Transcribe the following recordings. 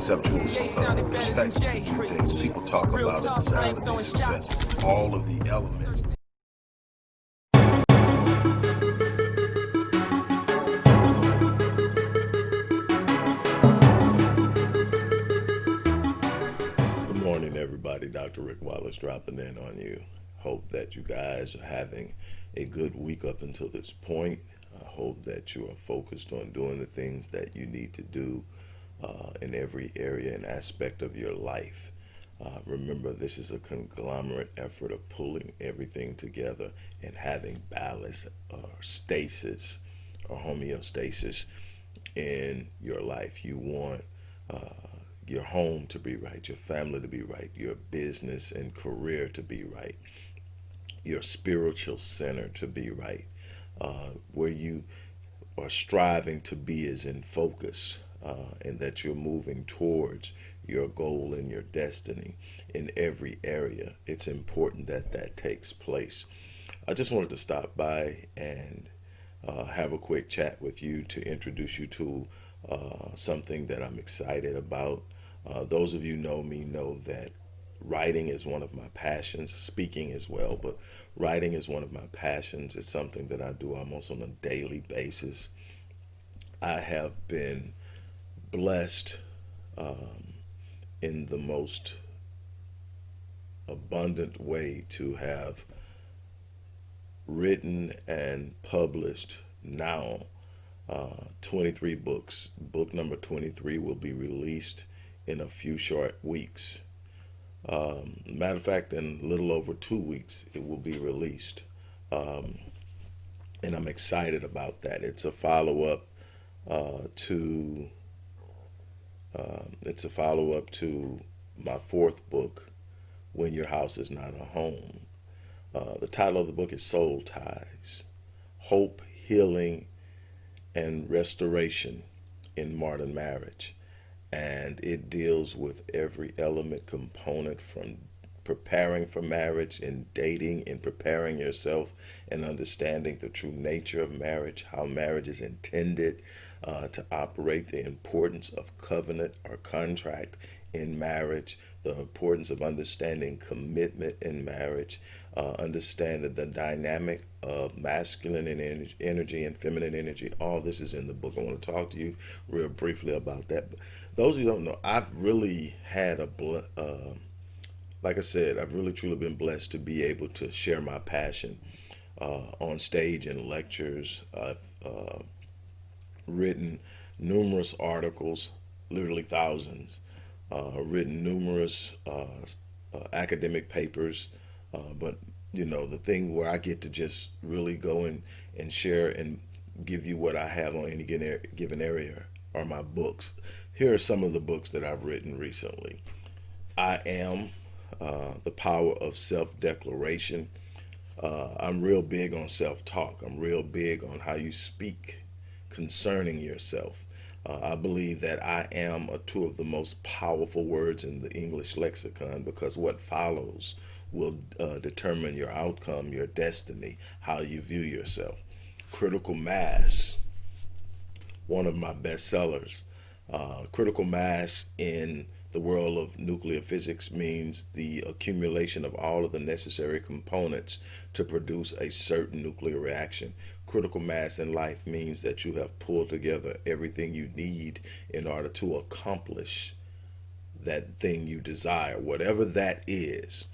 conceptual perspective to view things. People talk about a desire to be successful. All of the elements. Good morning, everybody. Dr.RickWallace dropping in on you. Hope that you guys are having a good week up until this point. I hope that you are focused on doing the things that you need to do in every area and aspect of your life. Remember, this is a conglomerate effort of pulling everything together and having balance or stasis or homeostasis in your life. You want your home to be right, your family to be right, your business and career to be right, your spiritual center to be right, where you are striving to be is in focus, and that you're moving towards your goal and your destiny in every area. It's important that that takes place. I just wanted to stop by and have a quick chat with you to introduce you to something that I'm excited about. Those of you know me know that writing is one of my passions, speaking as well, but writing is one of my passions. It's something that I do almost on a daily basis. I have been blessed in the most abundant way to have written and published now 23 books. Book number 23 will be released in a few short weeks. Matter of fact, in a little over 2 weeks, it will be released. And I'm excited about that. It's a follow-up to my fourth book, When Your House Is Not a Home. The title of the book is Soul Ties, Hope, Healing, and Restoration in Modern Marriage. And it deals with every element component from preparing for marriage and dating and preparing yourself and understanding the true nature of marriage, how marriage is intended to operate, the importance of covenant or contract in marriage, the importance of understanding commitment in marriage, understanding the dynamic of masculine energy and feminine energy. All this is in the book. I want to talk to you real briefly about that. But those who don't know, I've really had like I said, I've really truly been blessed to be able to share my passion on stage and lectures. I've written numerous articles, literally thousands, written numerous academic papers, but the thing where I get to just really go and share and give you what I have on any given area are my books. Here are some of the books that I've written recently. I Am, The Power of Self-Declaration. I'm real big on self-talk. I'm real big on how you speak concerning yourself. I believe that I am are two of the most powerful words in the English lexicon, because what follows will determine your outcome, your destiny, how you view yourself. Critical Mass, one of my bestsellers. Critical mass in the world of nuclear physics means the accumulation of all of the necessary components to produce a certain nuclear reaction. Critical mass in life means that you have pulled together everything you need in order to accomplish that thing you desire. Whatever that is,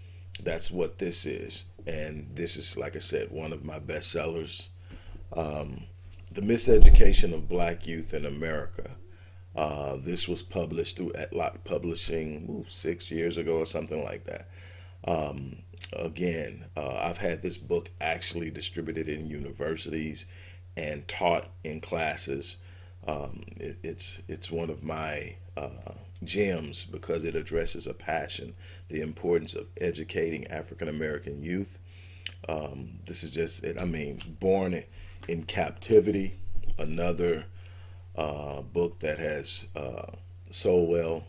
that's what this is. And this is, like I said, one of my bestsellers. The Miseducation of Black Youth in America. This was published through Atlock Publishing 6 years ago or something like that. I've had this book actually distributed in universities and taught in classes. It's one of my gems because it addresses a passion, the importance of educating African American youth. This is just it. I mean, Born in Captivity, another book that has sold well.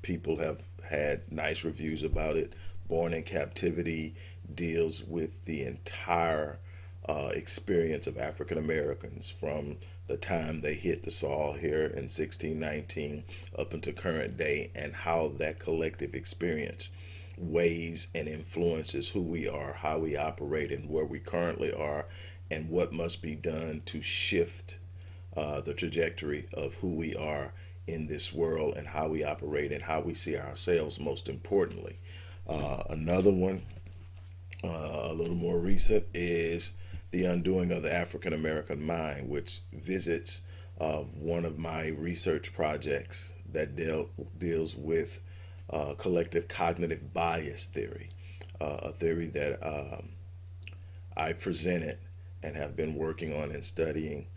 People have had nice reviews about it. Born in Captivity deals with the entire experience of African Americans, from the time they hit the soil here in 1619 up until current day, and how that collective experience weighs and influences who we are, how we operate, and where we currently are, and what must be done to shift the trajectory of who we are in this world, and how we operate and how we see ourselves, most importantly. Another one, a little more recent, is The Undoing of the African American Mind, which visits one of my research projects that deals with collective cognitive bias theory, a theory that I presented and have been working on and studying.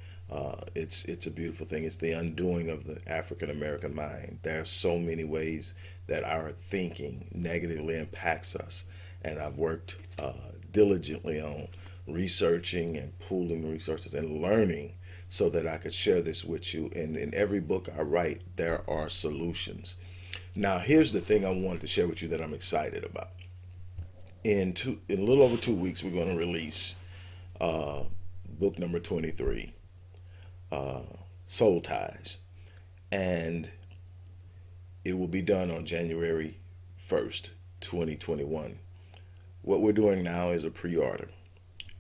It's a beautiful thing. It's the undoing of the African American mind. There are so many ways that our thinking negatively impacts us, and I've worked diligently on researching and pooling resources and learning so that I could share this with you. And in every book I write, there are solutions. Now, here's the thing I wanted to share with you that I'm excited about. In a little over 2 weeks, we're going to release book number 23, Soul Ties, and it will be done on January 1st, 2021. What we're doing now is a pre-order,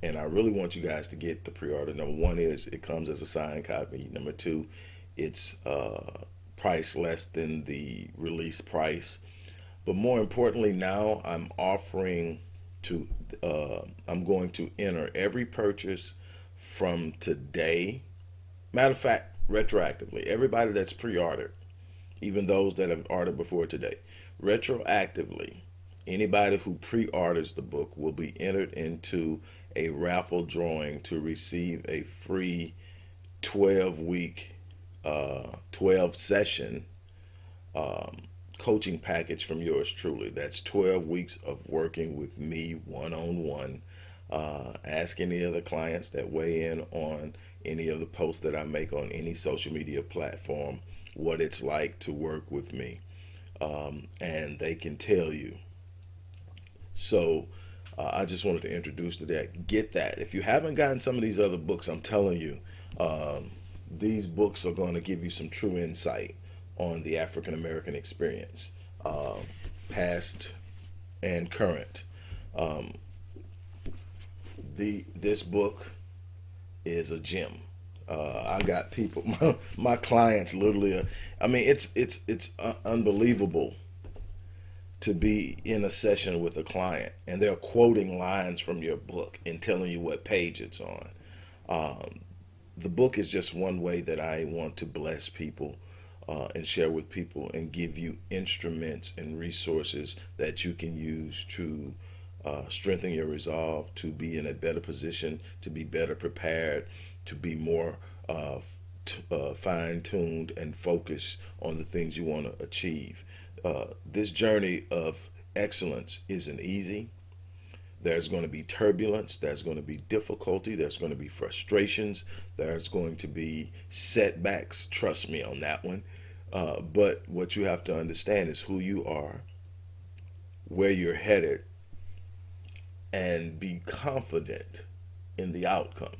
and I really want you guys to get the pre-order. Number one is it comes as a signed copy. Number two, it's priced less than the release price. But more importantly, now I'm offering to, I'm going to enter every purchase from today. Matter of fact, retroactively, everybody that's pre-ordered, even those that have ordered before today, retroactively, anybody who pre-orders the book will be entered into a raffle drawing to receive a free 12-week, 12-session coaching package from yours truly. That's 12 weeks of working with me one-on-one. Ask any of the clients that weigh in on any of the posts that I make on any social media platform what it's like to work with me, and they can tell you. So I just wanted to introduce to that. Get that. If you haven't gotten some of these other books, I'm telling you, these books are going to give you some true insight on the African American experience, past and current. This book is a gem. I got people, my clients literally. I mean, it's unbelievable to be in a session with a client and they're quoting lines from your book and telling you what page it's on. The book is just one way that I want to bless people and share with people and give you instruments and resources that you can use to strengthen your resolve, to be in a better position, to be better prepared, to be more fine-tuned and focused on the things you want to achieve. This journey of excellence isn't easy. There's going to be turbulence, there's going to be difficulty, there's going to be frustrations, there's going to be setbacks, trust me on that one. But what you have to understand is who you are, where you're headed, and be confident in the outcome.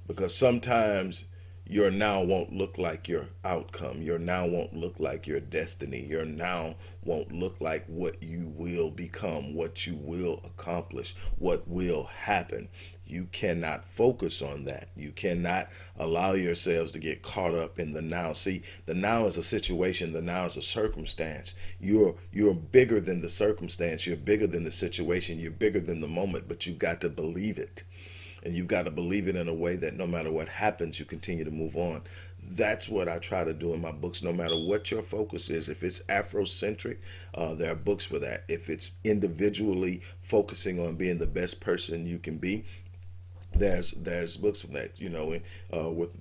Because sometimes your now won't look like your outcome. Your now won't look like your destiny. Your now won't look like what you will become, what you will accomplish, what will happen. You cannot focus on that. You cannot allow yourselves to get caught up in the now. See, the now is a situation. The now is a circumstance. You're bigger than the circumstance. You're bigger than the situation. You're bigger than the moment, but you've got to believe it. And you've got to believe it in a way that no matter what happens, you continue to move on. That's what I try to do in my books, no matter what your focus is. If it's Afrocentric, there are books for that. If it's individually focusing on being the best person you can be, there's books from that. You know,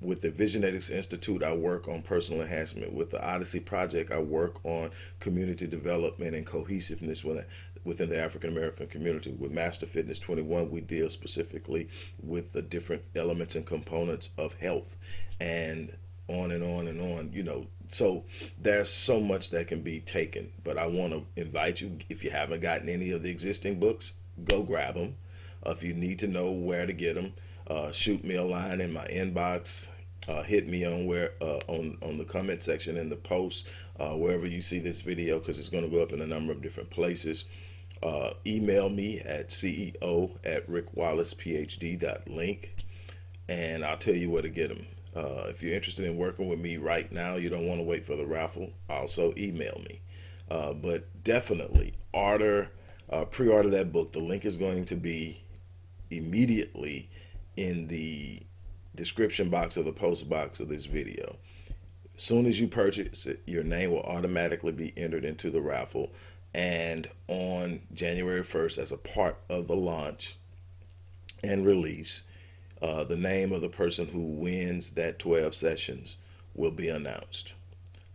with the Visionetics Institute, I work on personal enhancement. With the Odyssey Project, I work on community development and cohesiveness within the African American community. With Master Fitness 21, we deal specifically with the different elements and components of health, and on and on and on. You know, so there's so much that can be taken. But I want to invite you, if you haven't gotten any of the existing books, go grab them. If you need to know where to get them, shoot me a line in my inbox. hit me on on the comment section in the post, wherever you see this video, because it's going to go up in a number of different places. Email me at ceo@rickwallacephd.link, and I'll tell you where to get them. If you're interested in working with me right now, you don't want to wait for the raffle, also email me. But definitely pre-order that book. The link is going to be immediately in the description box of the post box of this video. As soon as you purchase it, your name will automatically be entered into the raffle, and on January 1st, as a part of the launch and release, the name of the person who wins that 12 sessions will be announced.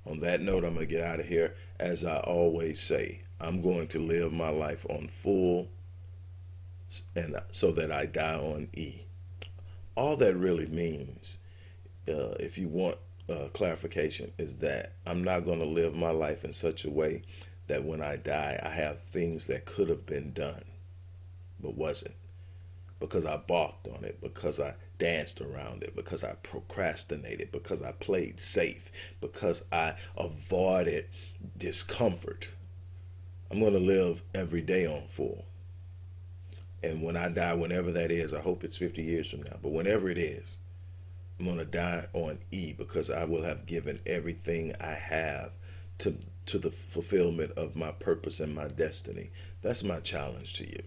On that note, I'm going to get out of here. As I always say, I'm going to live my life on full, and so that I die on E. All that really means, if you want clarification, is that I'm not going to live my life in such a way that when I die, I have things that could have been done but wasn't, because I balked on it, because I danced around it, because I procrastinated, because I played safe, because I avoided discomfort. I'm going to live every day on full. And when I die, whenever that is, I hope it's 50 years from now, but whenever it is, I'm going to die on E, because I will have given everything I have to the fulfillment of my purpose and my destiny. That's my challenge to you.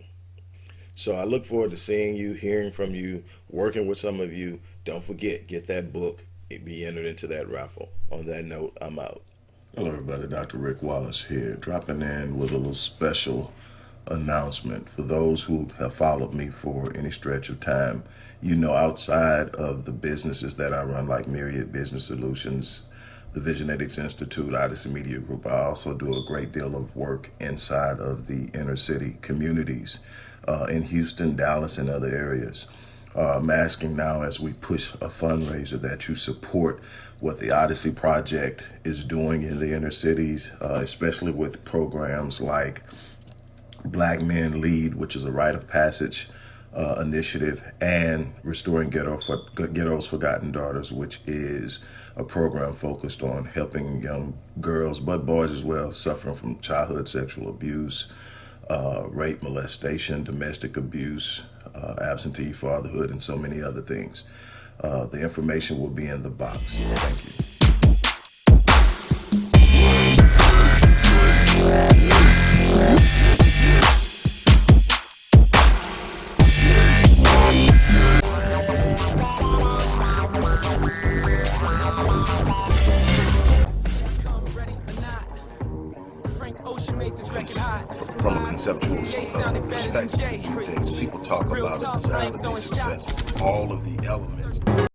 So I look forward to seeing you, hearing from you, working with some of you. Don't forget, get that book. It be entered into that raffle. On that note, I'm out. Hello, everybody. Dr. Rick Wallace here, dropping in with a little special announcement. For those who have followed me for any stretch of time, you know, outside of the businesses that I run, like Myriad Business Solutions, the Visionetics Institute, Odyssey Media Group, I also do a great deal of work inside of the inner city communities in Houston, Dallas, and other areas. I'm asking now, as we push a fundraiser, that you support what the Odyssey Project is doing in the inner cities, especially with programs like Black Men Lead, which is a rite of passage initiative, and Restoring Ghettos Forgotten Daughters, which is a program focused on helping young girls, but boys as well, suffering from childhood sexual abuse, rape, molestation, domestic abuse, absentee fatherhood, and so many other things. The information will be in the box. Thank you. From a conceptual perspective, people talk about it as all of the elements.